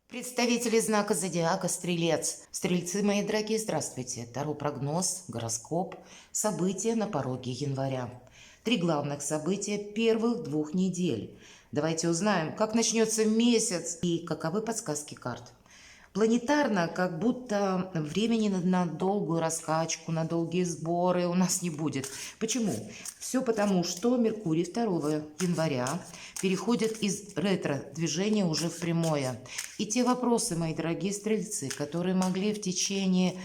Представители знака зодиака Стрелец. Стрельцы, мои дорогие, здравствуйте. Таро прогноз, гороскоп, события на пороге января. 3 главных события первых 2 недель. Давайте узнаем, как начнется месяц и каковы подсказки карт. Планетарно, как будто времени на долгую раскачку, на долгие сборы у нас не будет. Почему? Все потому, что Меркурий 2 января переходит из ретро-движения уже в прямое. И те вопросы, мои дорогие стрельцы, которые могли в течение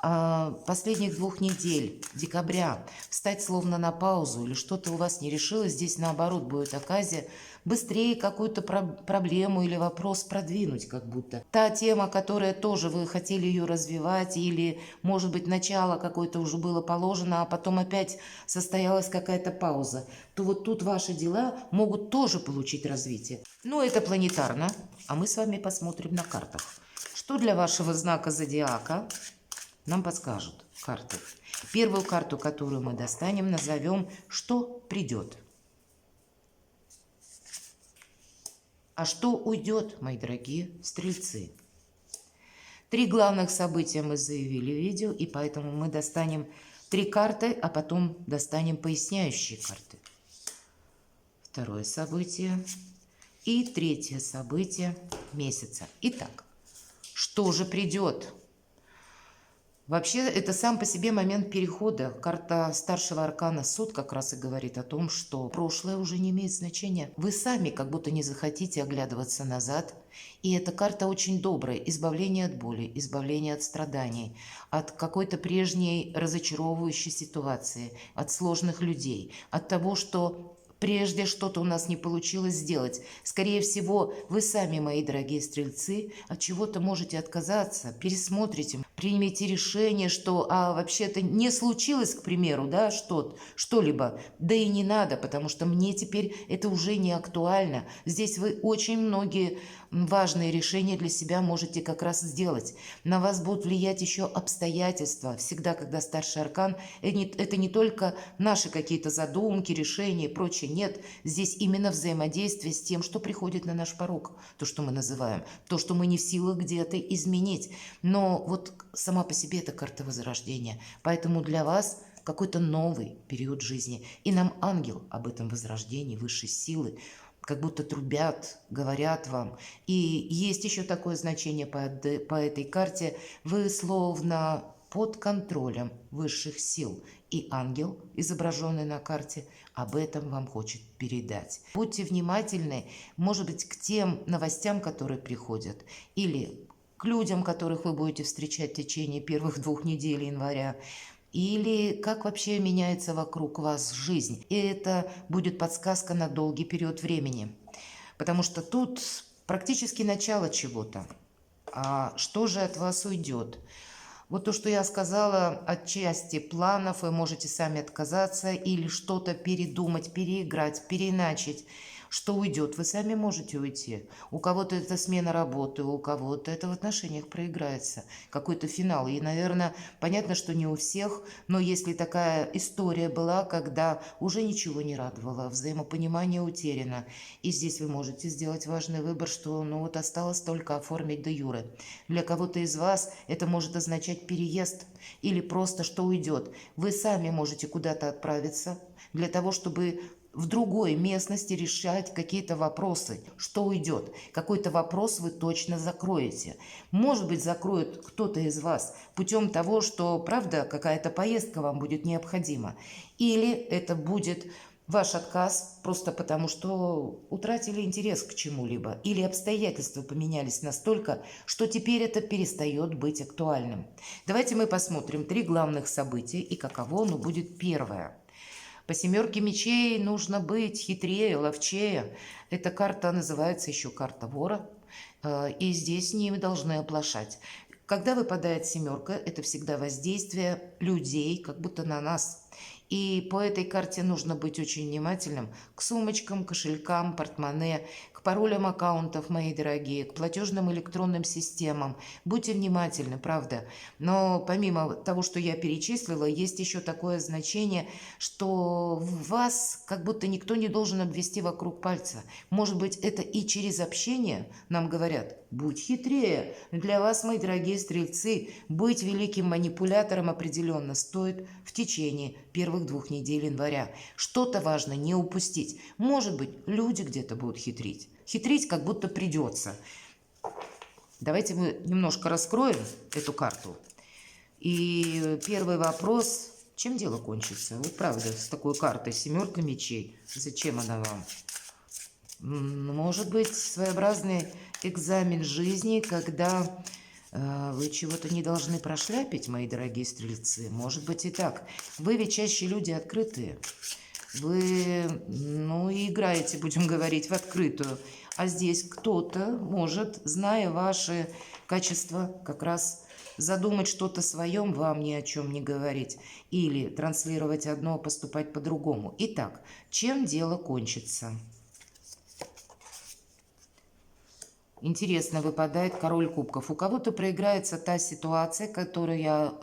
последних 2 недель, декабря, встать словно на паузу или что-то у вас не решилось, здесь наоборот будет оказия быстрее какую-то проблему или вопрос продвинуть как будто. Та тема, которая тоже вы хотели ее развивать или, может быть, начало какое-то уже было положено, а потом опять состоялась какая-то пауза, то вот тут ваши дела могут тоже получить развитие. Но это планетарно, а мы с вами посмотрим на картах. Что для вашего знака зодиака нам подскажут карты? Первую карту, которую мы достанем, назовем «Что придет?». А что уйдет, мои дорогие стрельцы? 3 главных события мы заявили в видео, и поэтому мы достанем 3 карты, а потом достанем поясняющие карты. Второе событие и третье событие месяца. Итак, что же придет? Вообще, это сам по себе момент перехода. Карта старшего аркана суд как раз и говорит о том, что прошлое уже не имеет значения. Вы сами как будто не захотите оглядываться назад. И эта карта очень добрая. Избавление от боли, избавление от страданий, от какой-то прежней разочаровывающей ситуации, от сложных людей, от того, что прежде что-то у нас не получилось сделать. Скорее всего, вы сами, мои дорогие стрельцы, от чего-то можете отказаться, пересмотрите, примите решение, что вообще-то не случилось, к примеру, да, что-либо. Да и не надо, потому что мне теперь это уже не актуально. Здесь вы очень многие важные решения для себя можете как раз сделать. На вас будут влиять еще обстоятельства. Всегда, когда старший аркан, это не только наши какие-то задумки, решения и прочее. Нет, здесь именно взаимодействие с тем, что приходит на наш порог. То, что мы называем. То, что мы не в силах где-то изменить. Но вот сама по себе это карта возрождения. Поэтому для вас какой-то новый период жизни. И нам ангел об этом возрождении, высшей силы, как будто трубят, говорят вам. И есть еще такое значение по этой карте. Вы словно под контролем высших сил. И ангел, изображенный на карте, об этом вам хочет передать. Будьте внимательны, может быть, к тем новостям, которые приходят, или к людям, которых вы будете встречать в течение первых 2 недель января, или как вообще меняется вокруг вас жизнь. И это будет подсказка на долгий период времени. Потому что тут практически начало чего-то. А что же от вас уйдет? Вот то, что я сказала, отчасти планов вы можете сами отказаться или что-то передумать, переиграть, переначать. Что уйдет, вы сами можете уйти. У кого-то это смена работы, у кого-то это в отношениях проиграется. Какой-то финал. И, наверное, понятно, что не у всех, но если такая история была, когда уже ничего не радовало, взаимопонимание утеряно, и здесь вы можете сделать важный выбор, что вот осталось только оформить де юре. Для кого-то из вас это может означать переезд или просто что уйдет. Вы сами можете куда-то отправиться для того, чтобы в другой местности решать какие-то вопросы, что уйдет. Какой-то вопрос вы точно закроете. Может быть, закроет кто-то из вас путем того, что, правда, какая-то поездка вам будет необходима. Или это будет ваш отказ просто потому, что утратили интерес к чему-либо. Или обстоятельства поменялись настолько, что теперь это перестает быть актуальным. Давайте мы посмотрим 3 главных события и каково оно будет первое. По 7 мечей нужно быть хитрее, ловчее. Эта карта называется еще карта вора. И здесь не должны оплошать. Когда выпадает 7, это всегда воздействие людей, как будто на нас. И по этой карте нужно быть очень внимательным к сумочкам, кошелькам, портмоне, к паролям аккаунтов, мои дорогие, к платежным электронным системам. Будьте внимательны, правда. Но помимо того, что я перечислила, есть еще такое значение, что вас как будто никто не должен обвести вокруг пальца. Может быть, это и через общение нам говорят: будь хитрее. Для вас, мои дорогие стрельцы, быть великим манипулятором определенно стоит в течение первых 2 недель января. Что-то важно не упустить. Может быть, люди где-то будут хитрить. Хитрить как будто придется. Давайте мы немножко раскроем эту карту. И первый вопрос: чем дело кончится? Вот правда, с такой картой 7 мечей. Зачем она вам? Может быть, своеобразный экзамен жизни, когда вы чего-то не должны прошляпить, мои дорогие стрельцы. Может быть и так. Вы ведь чаще люди открытые. Вы, и играете, будем говорить, в открытую. А здесь кто-то может, зная ваши качества, как раз задумать что-то своем, вам ни о чем не говорить. Или транслировать одно, поступать по-другому. Итак, чем дело кончится? Интересно, выпадает король кубков. У кого-то проиграется та ситуация, которую я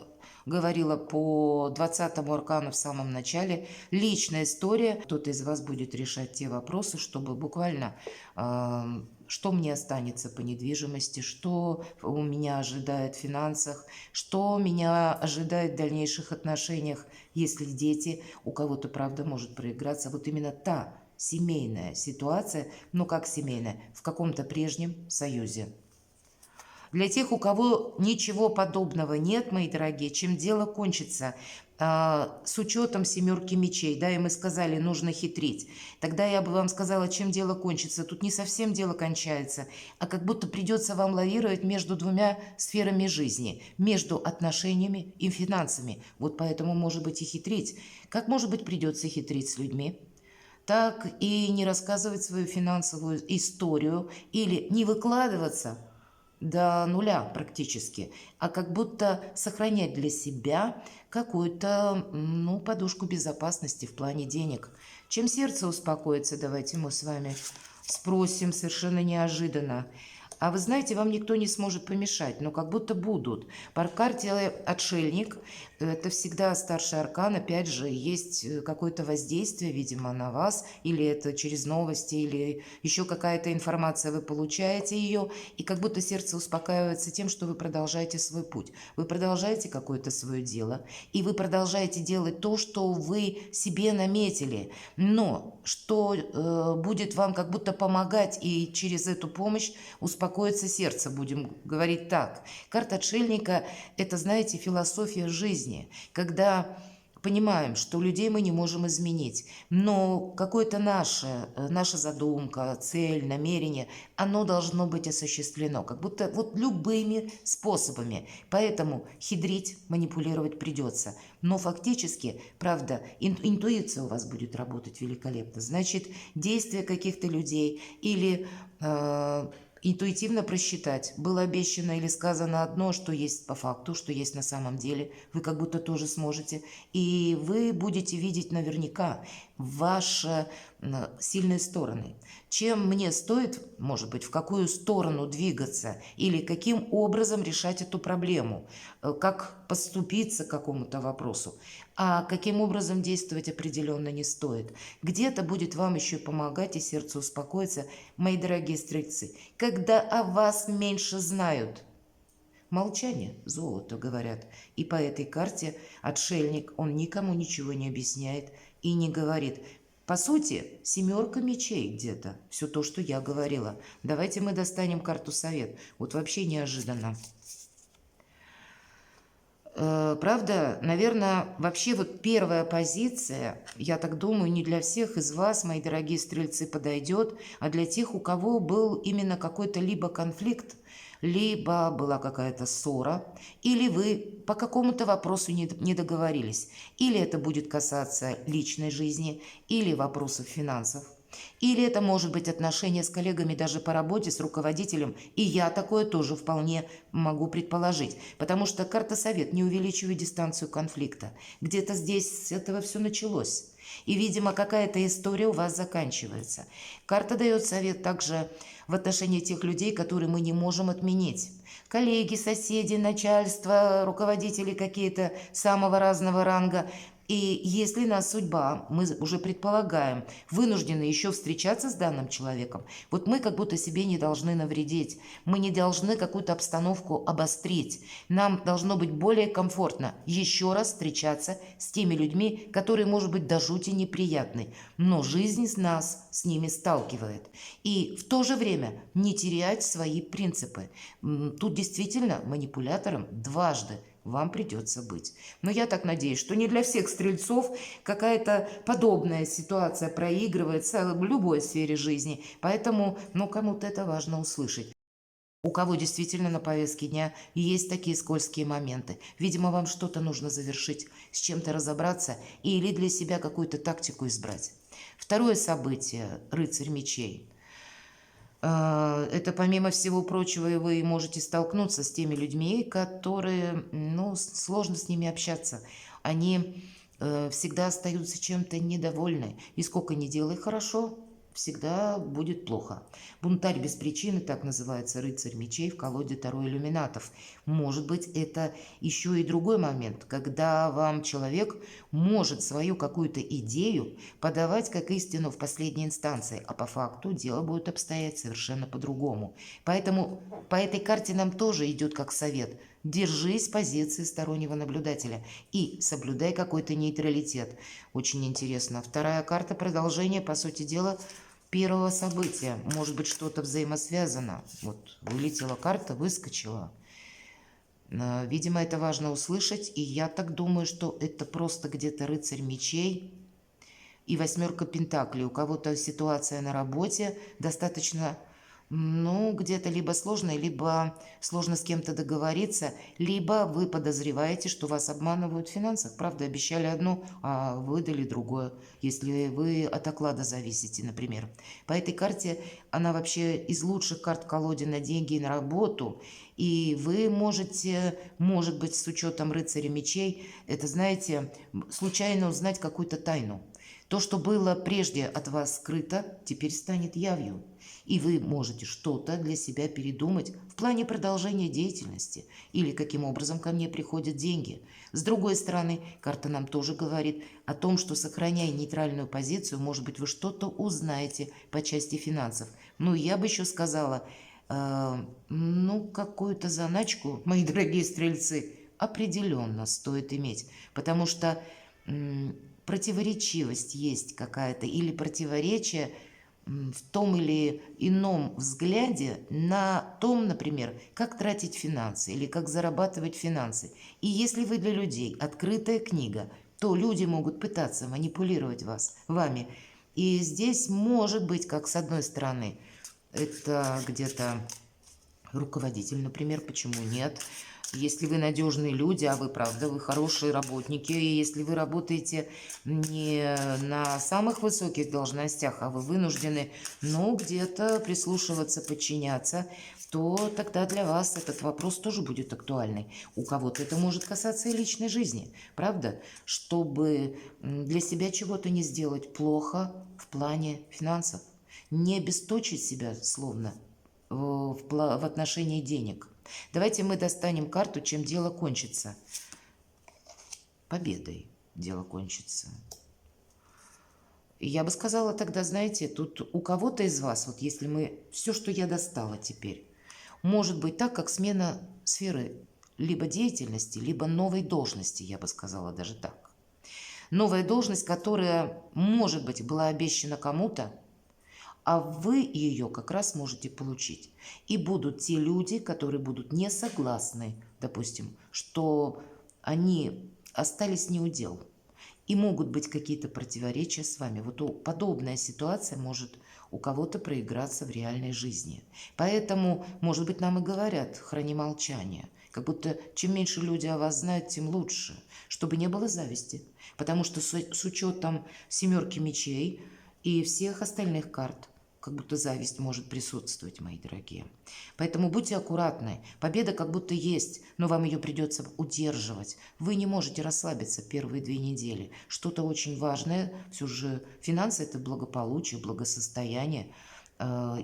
говорила по 20-му аркану в самом начале. Личная история. Кто-то из вас будет решать те вопросы, чтобы буквально, что мне останется по недвижимости, что у меня ожидает в финансах, что меня ожидает в дальнейших отношениях, если дети. У кого-то, правда, может проиграться вот именно та семейная ситуация, как семейная, в каком-то прежнем союзе. Для тех, у кого ничего подобного нет, мои дорогие, чем дело кончится, с учетом 7 мечей, и мы сказали, нужно хитрить, тогда я бы вам сказала, чем дело кончится. Тут не совсем дело кончается, а как будто придется вам лавировать между 2 сферами жизни, между отношениями и финансами. Вот поэтому, может быть, и хитрить. Как, может быть, придется хитрить с людьми? Так и не рассказывать свою финансовую историю или не выкладываться до нуля практически, а как будто сохранять для себя какую-то, подушку безопасности в плане денег. Чем сердце успокоится, давайте мы с вами спросим совершенно неожиданно. А вы знаете, вам никто не сможет помешать, но как будто будут. По карте отшельник, это всегда старший аркан, опять же, есть какое-то воздействие, видимо, на вас, или это через новости, или еще какая-то информация, вы получаете ее, и как будто сердце успокаивается тем, что вы продолжаете свой путь, вы продолжаете какое-то свое дело, и вы продолжаете делать то, что вы себе наметили, но что будет вам как будто помогать, и через эту помощь успокоится сердце, будем говорить так. Карта отшельника – это, знаете, философия жизни, когда понимаем, что людей мы не можем изменить, но какое-то наша задумка, цель, намерение, оно должно быть осуществлено, как будто вот любыми способами. Поэтому хитрить, манипулировать придется. Но фактически, правда, интуиция у вас будет работать великолепно. Значит, действия каких-то людей или интуитивно просчитать, было обещано или сказано одно, что есть по факту, что есть на самом деле, вы как будто тоже сможете. И вы будете видеть наверняка ваши сильные стороны. Чем мне стоит, может быть, в какую сторону двигаться или каким образом решать эту проблему, как поступиться к какому-то вопросу, а каким образом действовать определенно не стоит. Где-то будет вам еще помогать и сердце успокоится, мои дорогие стрельцы, когда о вас меньше знают. Молчание – золото, говорят. И по этой карте отшельник, он никому ничего не объясняет и не говорит. По сути, 7 мечей где-то. Все то, что я говорила. Давайте мы достанем карту совет. Вот вообще неожиданно. Правда, наверное, вообще вот первая позиция, я так думаю, не для всех из вас, мои дорогие стрельцы, подойдет, а для тех, у кого был именно какой-то либо конфликт, либо была какая-то ссора, или вы по какому-то вопросу не договорились, или это будет касаться личной жизни, или вопросов финансов. Или это может быть отношения с коллегами даже по работе, с руководителем. И я такое тоже вполне могу предположить. Потому что карта совет не увеличивает дистанцию конфликта. Где-то здесь с этого все началось. И, видимо, какая-то история у вас заканчивается. Карта дает совет также в отношении тех людей, которые мы не можем отменить. Коллеги, соседи, начальство, руководители какие-то самого разного ранга. И если нас судьба, мы уже предполагаем, вынуждены еще встречаться с данным человеком, вот мы как будто себе не должны навредить, мы не должны какую-то обстановку обострить. Нам должно быть более комфортно еще раз встречаться с теми людьми, которые, может быть, до жути неприятны, но жизнь нас с ними сталкивает. И в то же время не терять свои принципы. Тут действительно манипулятором дважды вам придется быть. Но я так надеюсь, что не для всех стрельцов какая-то подобная ситуация проигрывается в любой сфере жизни. Поэтому, кому-то это важно услышать. У кого действительно на повестке дня есть такие скользкие моменты. Видимо, вам что-то нужно завершить, с чем-то разобраться или для себя какую-то тактику избрать. Второе событие – рыцарь мечей. Это, помимо всего прочего, вы можете столкнуться с теми людьми, которые, сложно с ними общаться. Они всегда остаются чем-то недовольны. И сколько ни делай хорошо, всегда будет плохо. Бунтарь без причины, так называется рыцарь мечей в колоде Таро иллюминатов. Может быть, это еще и другой момент, когда вам человек может свою какую-то идею подавать как истину в последней инстанции, а по факту дело будет обстоять совершенно по-другому. Поэтому по этой карте нам тоже идет как совет. Держись с позиции стороннего наблюдателя и соблюдай какой-то нейтралитет. Очень интересно. Вторая карта – продолжение, по сути дела, первого события. Может быть, что-то взаимосвязано. Вот вылетела карта, выскочила. Видимо, это важно услышать. И я так думаю, что это просто где-то рыцарь мечей и восьмерка пентаклей. У кого-то ситуация на работе достаточно... где-то либо сложно с кем-то договориться, либо вы подозреваете, что вас обманывают в финансах. Правда, обещали одно, а выдали другое, если вы от оклада зависите, например. По этой карте, она вообще из лучших карт в колоде на деньги и на работу, и вы можете, может быть, с учетом рыцаря мечей, это, знаете, случайно узнать какую-то тайну. То, что было прежде от вас скрыто, теперь станет явью. И вы можете что-то для себя передумать в плане продолжения деятельности или каким образом ко мне приходят деньги. С другой стороны, карта нам тоже говорит о том, что, сохраняя нейтральную позицию, может быть, вы что-то узнаете по части финансов. Я бы еще сказала, какую-то заначку, мои дорогие стрельцы, определенно стоит иметь, потому что противоречивость есть какая-то или противоречие в том или ином взгляде на том, например, как тратить финансы или как зарабатывать финансы. И если вы для людей открытая книга, то люди могут пытаться манипулировать вами. И здесь может быть, как с одной стороны, это где-то руководитель, например, почему нет? Если вы надежные люди, а вы, правда, вы хорошие работники, и если вы работаете не на самых высоких должностях, а вы вынуждены, где-то прислушиваться, подчиняться, то тогда для вас этот вопрос тоже будет актуальный. У кого-то это может касаться и личной жизни, правда? Чтобы для себя чего-то не сделать плохо в плане финансов, не обесточить себя, словно, в отношении денег. Давайте мы достанем карту, чем дело кончится. Победой дело кончится. Я бы сказала тогда, знаете, тут у кого-то из вас, вот если мы... Все, что я достала теперь, может быть так, как смена сферы либо деятельности, либо новой должности, я бы сказала даже так. Новая должность, которая, может быть, была обещана кому-то, а вы ее как раз можете получить. И будут те люди, которые будут не согласны, допустим, что они остались не у дел. И могут быть какие-то противоречия с вами. Вот подобная ситуация может у кого-то проиграться в реальной жизни. Поэтому, может быть, нам и говорят, храни молчание. Как будто чем меньше люди о вас знают, тем лучше. Чтобы не было зависти. Потому что с учетом семерки мечей и всех остальных карт, как будто зависть может присутствовать, мои дорогие. Поэтому будьте аккуратны. Победа как будто есть, но вам ее придется удерживать. Вы не можете расслабиться первые 2 недели. Что-то очень важное, все же финансы – это благополучие, благосостояние.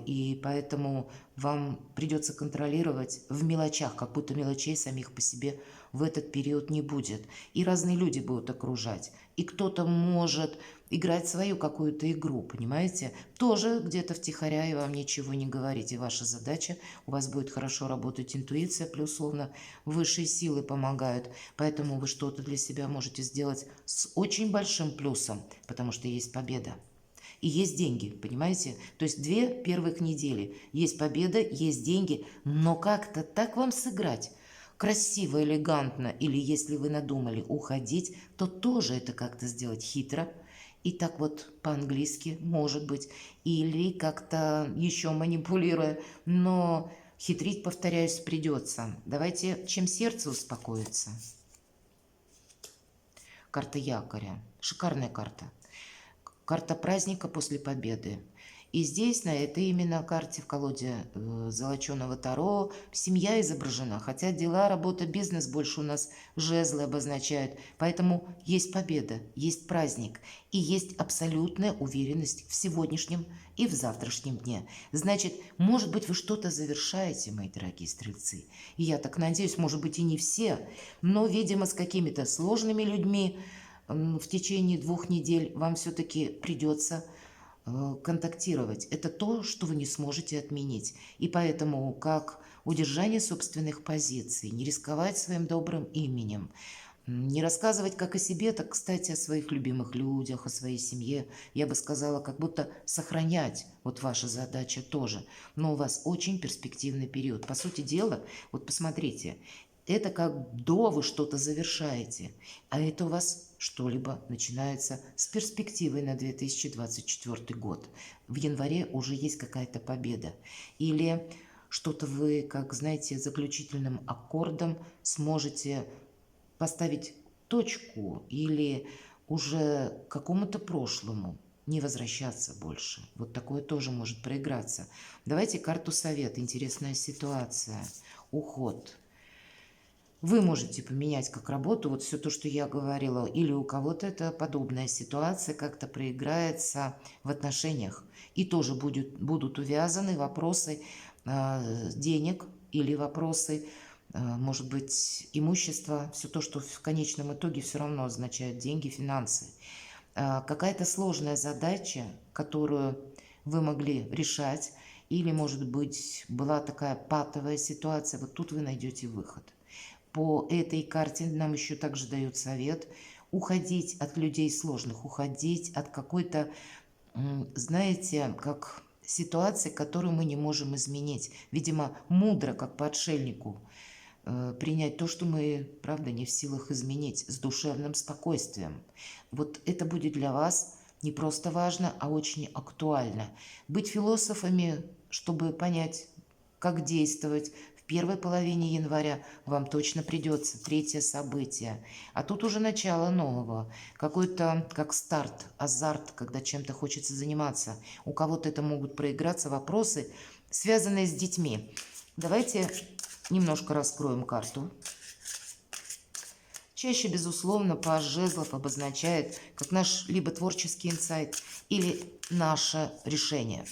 И поэтому вам придется контролировать в мелочах, как будто мелочей самих по себе в этот период не будет. И разные люди будут окружать. И кто-то может играть свою какую-то игру, понимаете? Тоже где-то втихаря и вам ничего не говорить. И ваша задача, у вас будет хорошо работать интуиция, плюс условно высшие силы помогают. Поэтому вы что-то для себя можете сделать с очень большим плюсом, потому что есть победа. И есть деньги, понимаете? То есть 2 первых недели. Есть победа, есть деньги, но как-то так вам сыграть красиво, элегантно, или если вы надумали уходить, то тоже это как-то сделать хитро. И так вот по-английски, может быть, или как-то еще манипулируя, но хитрить, повторяюсь, придется. Давайте, чем сердце успокоится. Карта якоря. Шикарная карта. Карта праздника после победы. И здесь, на этой именно карте в колоде золоченого таро, семья изображена. Хотя дела, работа, бизнес больше у нас жезлы обозначают. Поэтому есть победа, есть праздник. И есть абсолютная уверенность в сегодняшнем и в завтрашнем дне. Значит, может быть, вы что-то завершаете, мои дорогие стрельцы. И я так надеюсь, может быть, и не все, но, видимо, с какими-то сложными людьми в течение 2 недель вам все-таки придется контактировать. Это то, что вы не сможете отменить. И поэтому, как удержание собственных позиций, не рисковать своим добрым именем, не рассказывать как о себе, так, кстати, о своих любимых людях, о своей семье. Я бы сказала, как будто сохранять, вот ваша задача тоже. Но у вас очень перспективный период. По сути дела, вот посмотрите, это как до вы что-то завершаете, а это у вас что-либо начинается с перспективой на 2024 год. В январе уже есть какая-то победа. Или что-то вы, как знаете, заключительным аккордом сможете поставить точку или уже к какому-то прошлому не возвращаться больше. Вот такое тоже может проиграться. Давайте карту совет. Интересная ситуация. Уход. Вы можете поменять как работу, вот все то, что я говорила, или у кого-то это подобная ситуация как-то проиграется в отношениях. И тоже будут увязаны вопросы денег или вопросы, может быть, имущества, все то, что в конечном итоге все равно означает деньги, финансы. Какая-то сложная задача, которую вы могли решать, или, может быть, была такая патовая ситуация, вот тут вы найдете выход. По этой карте нам еще также дают совет уходить от людей сложных, уходить от какой-то, знаете, как ситуации, которую мы не можем изменить. Видимо, мудро, как по отшельнику, принять то, что мы, правда, не в силах изменить, с душевным спокойствием. Вот это будет для вас не просто важно, а очень актуально. Быть философами, чтобы понять, как действовать. В первой половине января вам точно придется 3-е событие. А тут уже начало нового. Какой-то как старт, азарт, когда чем-то хочется заниматься. У кого-то это могут проиграться вопросы, связанные с детьми. Давайте немножко раскроем карту. Чаще, безусловно, паж жезлов обозначает как наш либо творческий инсайт, или наше решение.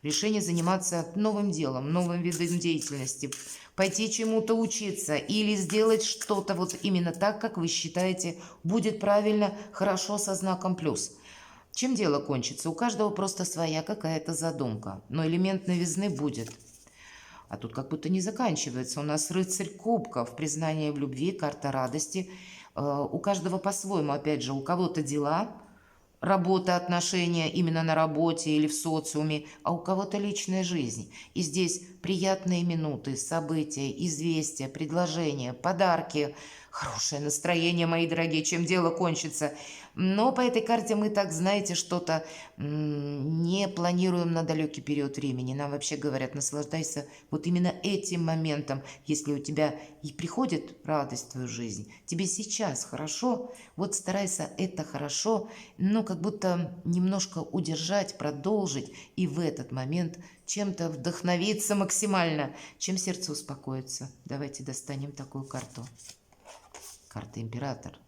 Решение заниматься новым делом, новым видом деятельности, пойти чему-то учиться или сделать что-то вот именно так, как вы считаете будет правильно, хорошо, со знаком плюс. Чем дело кончится? У каждого просто своя какая-то задумка, но элемент новизны будет. А тут как будто не заканчивается. У нас рыцарь кубков, признание в любви, карта радости. У каждого по-своему, опять же, у кого-то дела, работа, отношения именно на работе или в социуме, а у кого-то личная жизнь. И здесь приятные минуты, события, известия, предложения, подарки, хорошее настроение, мои дорогие. Чем дело кончится? Но по этой карте мы так, знаете, что-то не планируем на далекий период времени. Нам вообще говорят, наслаждайся вот именно этим моментом. Если у тебя и приходит радость в твою жизнь, тебе сейчас хорошо, вот старайся это хорошо, ну, как будто немножко удержать, продолжить, и в этот момент чем-то вдохновиться максимально, чем сердце успокоится. Давайте достанем такую карту. Карта Император.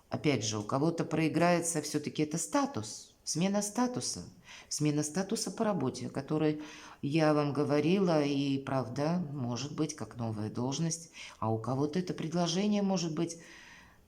Опять же, у кого-то проиграется все-таки это статус, смена статуса по работе, о которой я вам говорила, и правда, может быть, как новая должность, а у кого-то это предложение может быть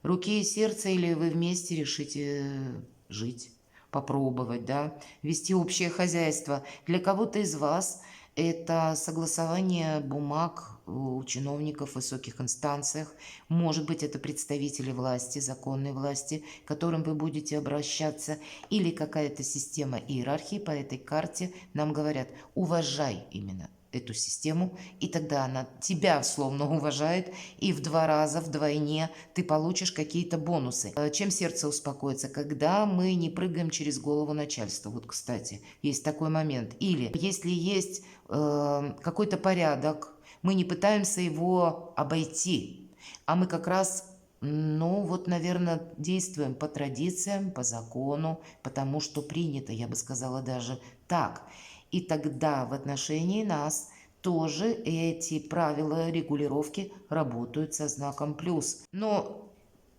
руки и сердце, или вы вместе решите жить, попробовать, да, вести общее хозяйство. Для кого-то из вас это согласование бумаг у чиновников в высоких инстанциях. Может быть, это представители власти, законной власти, к которым вы будете обращаться, или какая-то система иерархии по этой карте. Нам говорят, уважай именно эту систему, и тогда она тебя словно уважает, и в 2 раза, вдвойне ты получишь какие-то бонусы. Чем сердце успокоится? Когда мы не прыгаем через голову начальства. Вот, кстати, есть такой момент. Или если есть какой-то порядок, мы не пытаемся его обойти, а мы как раз, ну вот, наверное, действуем по традициям, по закону, потому что принято, я бы сказала, даже так. И тогда в отношении нас тоже эти правила регулировки работают со знаком плюс. Но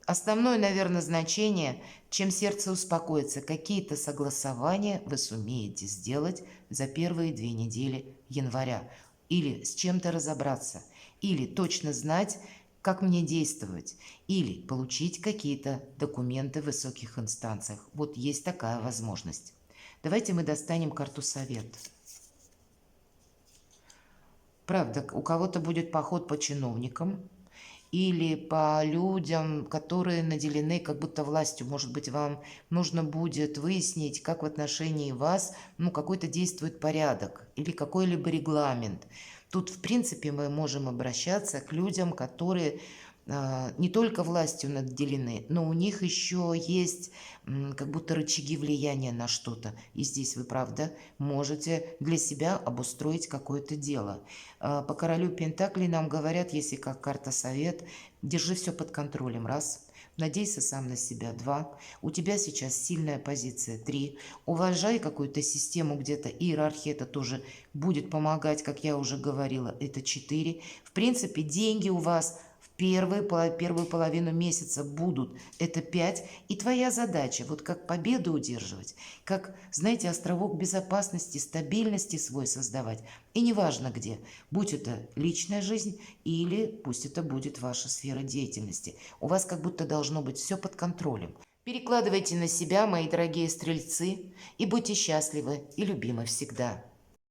основное, наверное, значение, чем сердце успокоится, какие-то согласования вы сумеете сделать за первые 2 недели января. Или с чем-то разобраться, или точно знать, как мне действовать, или получить какие-то документы в высоких инстанциях. Вот есть такая возможность. Давайте мы достанем карту совет. Правда, у кого-то будет поход по чиновникам или по людям, которые наделены как будто властью. Может быть, вам нужно будет выяснить, как в отношении вас, ну, какой-то действует порядок или какой-либо регламент. Тут, в принципе, мы можем обращаться к людям, которые не только властью наделены, но у них еще есть как будто рычаги влияния на что-то. И здесь вы, правда, можете для себя обустроить какое-то дело. По королю Пентаклей нам говорят, если как карта совет, держи все под контролем, раз. Надейся сам на себя, 2. У тебя сейчас сильная позиция, 3. Уважай какую-то систему где-то, иерархия это тоже будет помогать, как я уже говорила, это 4. В принципе, деньги у вас первую половину месяца будут, это 5. И твоя задача, вот как победу удерживать, как, знаете, островок безопасности, стабильности свой создавать. И неважно где, будь это личная жизнь или пусть это будет ваша сфера деятельности. У вас как будто должно быть все под контролем. Перекладывайте на себя, мои дорогие стрельцы, и будьте счастливы и любимы всегда.